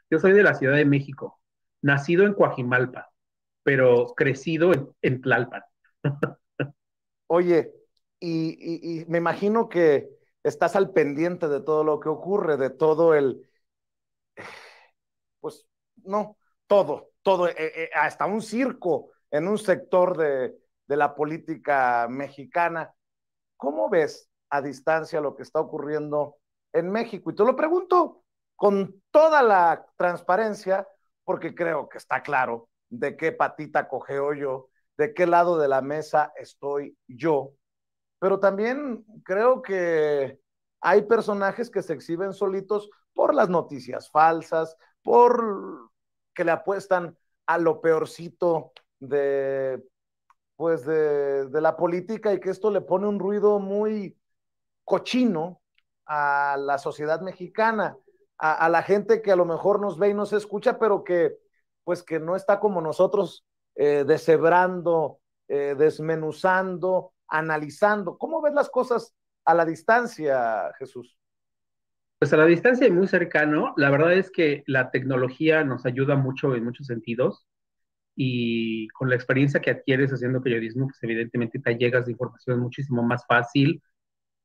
Yo soy de la Ciudad de México, nacido en Coajimalpa, pero crecido en Tlalpan. Oye, y me imagino que estás al pendiente de todo lo que ocurre, de todo pues no, todo, hasta un circo en un sector de la política mexicana. ¿Cómo ves a distancia lo que está ocurriendo en México? Y te lo pregunto con toda la transparencia, porque creo que está claro de qué patita cogeo yo, de qué lado de la mesa estoy yo, pero también creo que hay personajes que se exhiben solitos por las noticias falsas, por que le apuestan a lo peorcito de la política y que esto le pone un ruido muy cochino a la sociedad mexicana, a la gente que a lo mejor nos ve y nos escucha, pero que pues que no está como nosotros deshebrando, desmenuzando, analizando. ¿Cómo ves las cosas a la distancia, Jesús? Pues a la distancia y muy cercano, la verdad es que la tecnología nos ayuda mucho en muchos sentidos y con la experiencia que adquieres haciendo periodismo, pues evidentemente te llegas de información muchísimo más fácil.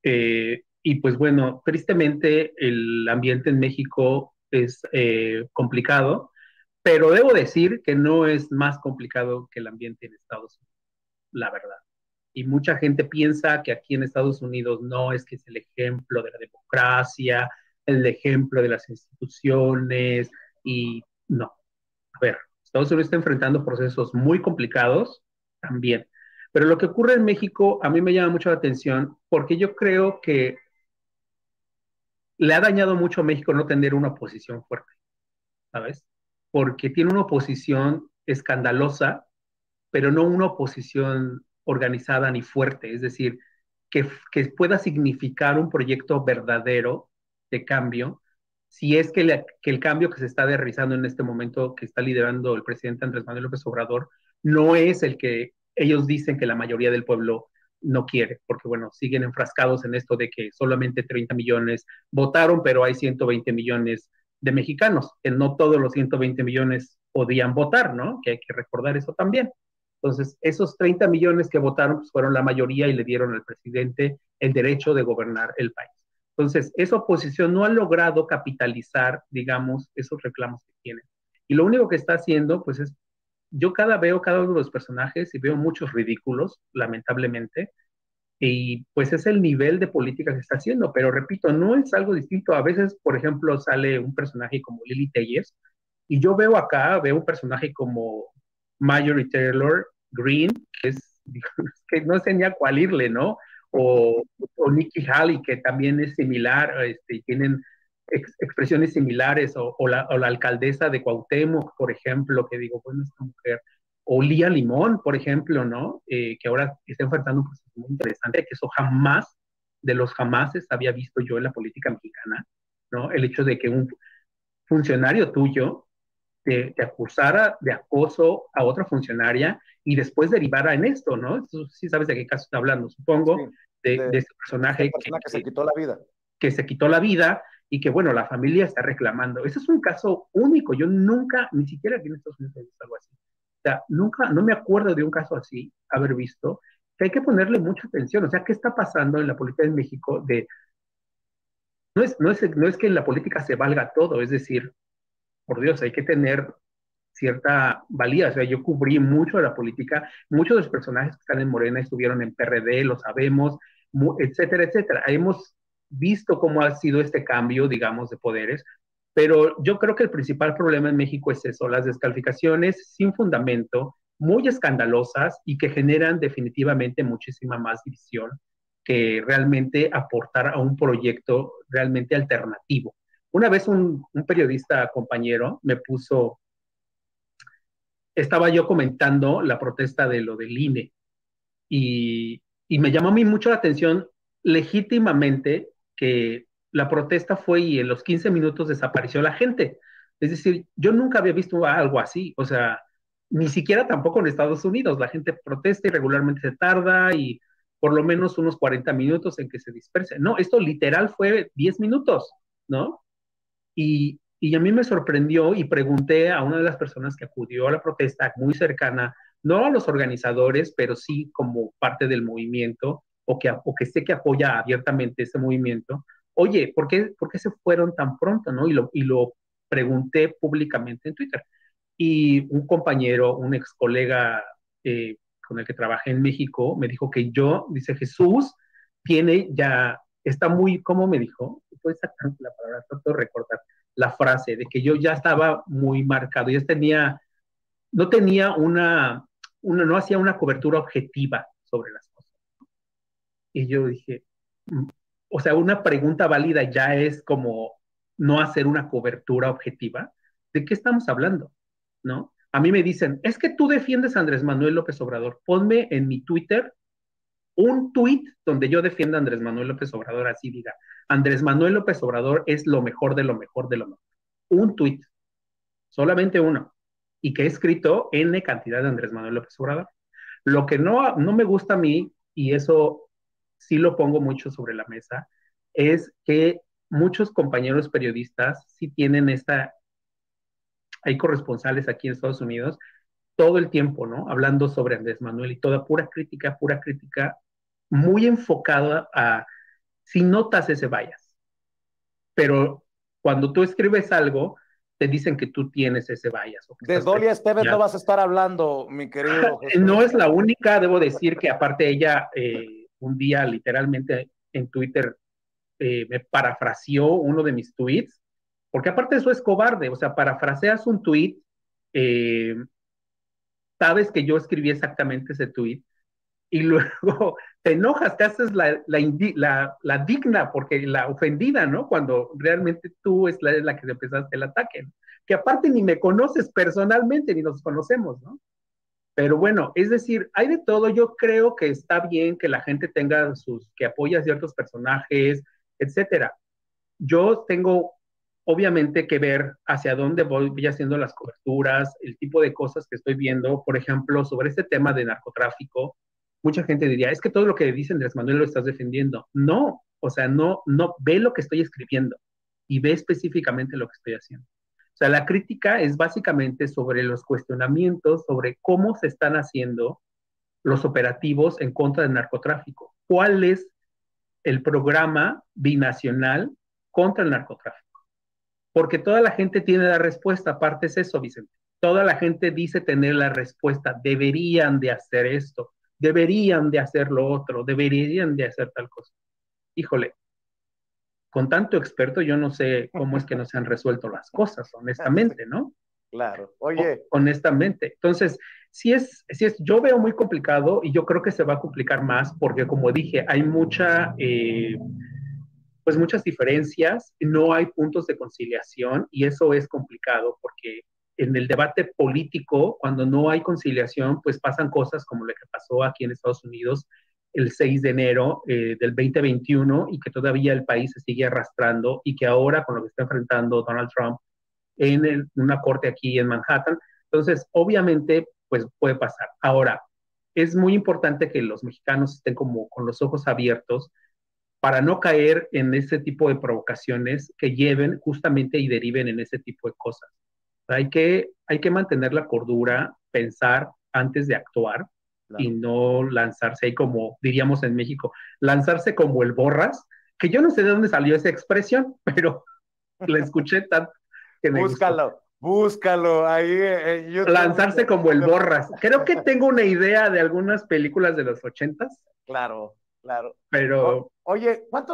Y pues bueno, tristemente el ambiente en México es complicado, pero debo decir que no es más complicado que el ambiente en Estados Unidos, la verdad. Y mucha gente piensa que aquí en Estados Unidos no es que es el ejemplo de la democracia, el ejemplo de las instituciones, y no. A ver, Estados Unidos está enfrentando procesos muy complicados también. Pero lo que ocurre en México a mí me llama mucho la atención porque yo creo que le ha dañado mucho a México no tener una oposición fuerte, ¿sabes? Porque tiene una oposición escandalosa, pero no una oposición organizada ni fuerte, es decir, que pueda significar un proyecto verdadero de cambio, si es que el cambio que se está realizando en este momento, que está liderando el presidente Andrés Manuel López Obrador, no es el que ellos dicen que la mayoría del pueblo no quiere, porque bueno, siguen enfrascados en esto de que solamente 30 millones votaron, pero hay 120 millones de mexicanos, que no todos los 120 millones podían votar, ¿no? Que hay que recordar eso también. Entonces, esos 30 millones que votaron pues, fueron la mayoría y le dieron al presidente el derecho de gobernar el país. Entonces, esa oposición no ha logrado capitalizar, digamos, esos reclamos que tienen. Y lo único que está haciendo, pues es, yo veo cada uno de los personajes y veo muchos ridículos, lamentablemente, y pues es el nivel de política que está haciendo, pero repito, no es algo distinto. A veces, por ejemplo, sale un personaje como Lili Telles, y yo veo un personaje como Marjorie Taylor Greene, que es que no sé ni a cuál irle, ¿no? O Nikki Haley, que también es similar, tienen expresiones similares, o la alcaldesa de Cuauhtémoc, por ejemplo, que digo, bueno, esta mujer, o Lía Limón, por ejemplo, ¿no? Que ahora está enfrentando un proceso muy interesante, que eso jamás, de los jamases, había visto yo en la política mexicana, ¿no? El hecho de que un funcionario tuyo te acusara de acoso a otra funcionaria y después derivara en esto, ¿no? Tú sí sabes de qué caso está hablando, supongo, Sí, de de este esta personaje persona que se quitó la vida. que se quitó la vida y que, bueno, la familia está reclamando. Ese es un caso único. Yo nunca, ni siquiera aquí en Estados Unidos he visto algo así. O sea, nunca, no me acuerdo de un caso así, haber visto, que hay que ponerle mucha atención. O sea, ¿qué está pasando en la política en México? No es que en la política se valga todo, es decir, por Dios, hay que tener cierta valía. O sea, yo cubrí mucho de la política, muchos de los personajes que están en Morena estuvieron en PRD, lo sabemos, etcétera, etcétera. Hemos visto cómo ha sido este cambio, digamos, de poderes, pero yo creo que el principal problema en México es eso, las descalificaciones sin fundamento, muy escandalosas y que generan definitivamente muchísima más división que realmente aportar a un proyecto realmente alternativo. Una vez un periodista compañero me puso, estaba yo comentando la protesta de lo del INE y me llamó a mí mucho la atención legítimamente que la protesta fue y en los 15 minutos desapareció la gente. Es decir, yo nunca había visto algo así, o sea, ni siquiera tampoco en Estados Unidos. La gente protesta y regularmente se tarda y por lo menos unos 40 minutos en que se disperse. No, esto literal fue 10 minutos, ¿no? Y a mí me sorprendió y pregunté a una de las personas que acudió a la protesta, muy cercana, no a los organizadores, pero sí como parte del movimiento o que sé que apoya abiertamente ese movimiento. Oye, por qué se fueron tan pronto, no? Y lo pregunté públicamente en Twitter. Y un compañero, un ex colega con el que trabajé en México, me dijo que yo, dice Jesús, tiene ya, está muy, ¿cómo me dijo? Fue exactamente la palabra, trato de recordar la frase, de que yo ya estaba muy marcado, ya tenía, no tenía no hacía una cobertura objetiva sobre las cosas. Y yo dije, o sea, una pregunta válida ya es como no hacer una cobertura objetiva. ¿De qué estamos hablando? ¿No? A mí me dicen, es que tú defiendes a Andrés Manuel López Obrador. Ponme en mi Twitter un tweet donde yo defienda a Andrés Manuel López Obrador, así diga, Andrés Manuel López Obrador es lo mejor de lo mejor de lo mejor. Un tweet, solamente uno, y que he escrito N cantidad de Andrés Manuel López Obrador. Lo que no me gusta a mí, y eso sí lo pongo mucho sobre la mesa, es que muchos compañeros periodistas sí tienen hay corresponsales aquí en Estados Unidos, todo el tiempo, ¿no? Hablando sobre Andrés Manuel y toda pura crítica, muy enfocada a si notas ese bias. Pero cuando tú escribes algo, te dicen que tú tienes ese bias. O que De estás Dolia Esteves no ya. vas a estar hablando, mi querido Jesús. No es la única, debo decir que aparte ella un día literalmente en Twitter me parafraseó uno de mis tweets, porque aparte eso es cobarde, o sea, parafraseas un tweet, eh, sabes que yo escribí exactamente ese tweet y luego te enojas, te haces la digna, porque la ofendida, ¿no? Cuando realmente tú es la que empezaste el ataque, ¿no? Que aparte ni me conoces personalmente, ni nos conocemos, ¿no? Pero bueno, es decir, hay de todo. Yo creo que está bien que la gente tenga que apoya a ciertos personajes, etcétera. Yo tengo, obviamente, que ver hacia dónde voy haciendo las coberturas, el tipo de cosas que estoy viendo. Por ejemplo, sobre este tema de narcotráfico, mucha gente diría, es que todo lo que dice Andrés Manuel lo estás defendiendo. No, o sea, no, ve lo que estoy escribiendo y ve específicamente lo que estoy haciendo. O sea, la crítica es básicamente sobre los cuestionamientos, sobre cómo se están haciendo los operativos en contra del narcotráfico. ¿Cuál es el programa binacional contra el narcotráfico? Porque toda la gente tiene la respuesta, aparte es eso, Vicente. Toda la gente dice tener la respuesta, deberían de hacer esto, deberían de hacer lo otro, deberían de hacer tal cosa. Híjole, con tanto experto, yo no sé cómo es que no se han resuelto las cosas, honestamente, ¿no? Claro. Oye. Honestamente. Entonces, yo veo muy complicado y yo creo que se va a complicar más porque, como dije, hay pues muchas diferencias, no hay puntos de conciliación y eso es complicado porque en el debate político, cuando no hay conciliación, pues pasan cosas como lo que pasó aquí en Estados Unidos el 6 de enero del 2021 y que todavía el país se sigue arrastrando y que ahora con lo que está enfrentando Donald Trump en una corte aquí en Manhattan. Entonces, obviamente, pues puede pasar. Ahora, es muy importante que los mexicanos estén como con los ojos abiertos para no caer en ese tipo de provocaciones que lleven justamente y deriven en ese tipo de cosas. Hay que mantener la cordura, pensar antes de actuar, claro, y no lanzarse ahí como diríamos en México, lanzarse como el borras, que yo no sé de dónde salió esa expresión, pero la escuché tanto que me gustó. Búscalo ahí en YouTube. Lanzarse como el borras. Creo que tengo una idea de algunas películas de los 80s. Claro, claro. Pero... Oye, ¿cuántos